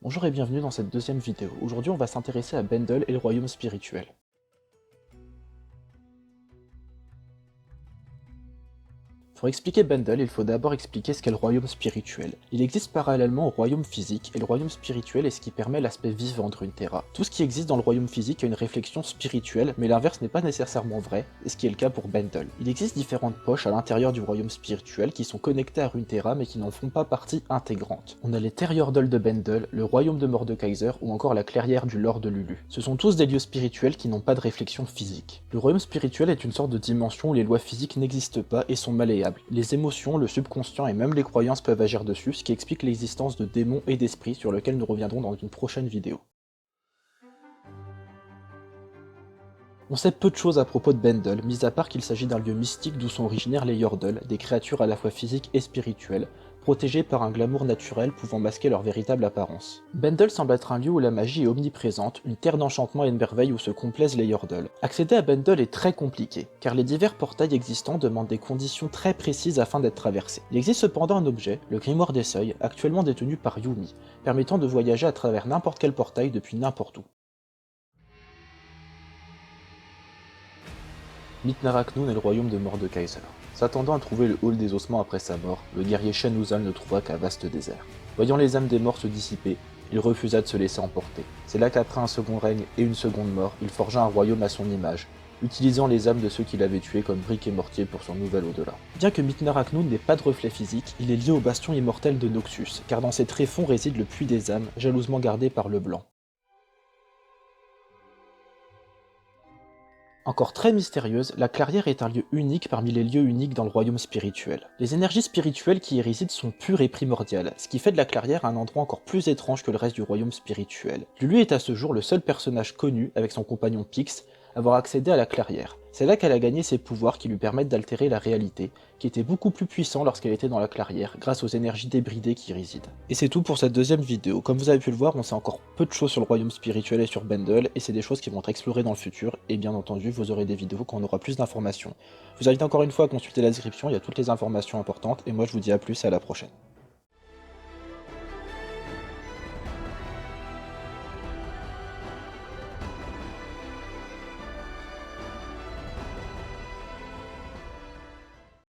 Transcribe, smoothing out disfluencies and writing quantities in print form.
Bonjour et bienvenue dans cette deuxième vidéo. Aujourd'hui on va s'intéresser à Bendel et le royaume spirituel. Pour expliquer Bendel, il faut d'abord expliquer ce qu'est le royaume spirituel. Il existe parallèlement au royaume physique, et le royaume spirituel est ce qui permet l'aspect vivant de Runeterra. Tout ce qui existe dans le royaume physique a une réflexion spirituelle, mais l'inverse n'est pas nécessairement vrai, et ce qui est le cas pour Bendel. Il existe différentes poches à l'intérieur du royaume spirituel qui sont connectées à Runeterra mais qui n'en font pas partie intégrante. On a les Terriordal de Bendel, le royaume de Mordekaiser ou encore la clairière du Lord de Lulu. Ce sont tous des lieux spirituels qui n'ont pas de réflexion physique. Le royaume spirituel est une sorte de dimension où les lois physiques n'existent pas et sont malléables. Les émotions, le subconscient et même les croyances peuvent agir dessus, ce qui explique l'existence de démons et d'esprits sur lesquels nous reviendrons dans une prochaine vidéo. On sait peu de choses à propos de Bendel, mis à part qu'il s'agit d'un lieu mystique d'où sont originaires les Yordle, des créatures à la fois physiques et spirituelles, protégées par un glamour naturel pouvant masquer leur véritable apparence. Bendel semble être un lieu où la magie est omniprésente, une terre d'enchantement et de merveilles où se complaisent les Yordle. Accéder à Bendel est très compliqué, car les divers portails existants demandent des conditions très précises afin d'être traversés. Il existe cependant un objet, le Grimoire des Seuils, actuellement détenu par Yumi, permettant de voyager à travers n'importe quel portail depuis n'importe où. Mitnaraknun est le royaume de Mordekaiser. S'attendant à trouver le hall des ossements après sa mort, le guerrier Shen Uzal ne trouva qu'un vaste désert. Voyant les âmes des morts se dissiper, il refusa de se laisser emporter. C'est là qu'après un second règne et une seconde mort, il forgea un royaume à son image, utilisant les âmes de ceux qu'il avait tués comme briques et mortier pour son nouvel au-delà. Bien que Mitnaraknun n'ait pas de reflet physique, il est lié au bastion immortel de Noxus, car dans ses tréfonds réside le puits des âmes, jalousement gardé par le Blanc. Encore très mystérieuse, la clairière est un lieu unique parmi les lieux uniques dans le royaume spirituel. Les énergies spirituelles qui y résident sont pures et primordiales, ce qui fait de la clairière un endroit encore plus étrange que le reste du royaume spirituel. Lulu est à ce jour le seul personnage connu, avec son compagnon Pix, avoir accédé à la clairière. C'est là qu'elle a gagné ses pouvoirs qui lui permettent d'altérer la réalité, qui était beaucoup plus puissant lorsqu'elle était dans la clairière, grâce aux énergies débridées qui y résident. Et c'est tout pour cette deuxième vidéo. Comme vous avez pu le voir, on sait encore peu de choses sur le royaume spirituel et sur Bendel, et c'est des choses qui vont être explorées dans le futur, et bien entendu, vous aurez des vidéos quand on aura plus d'informations. Je vous invite encore une fois à consulter la description, il y a toutes les informations importantes, et moi je vous dis à plus et à la prochaine.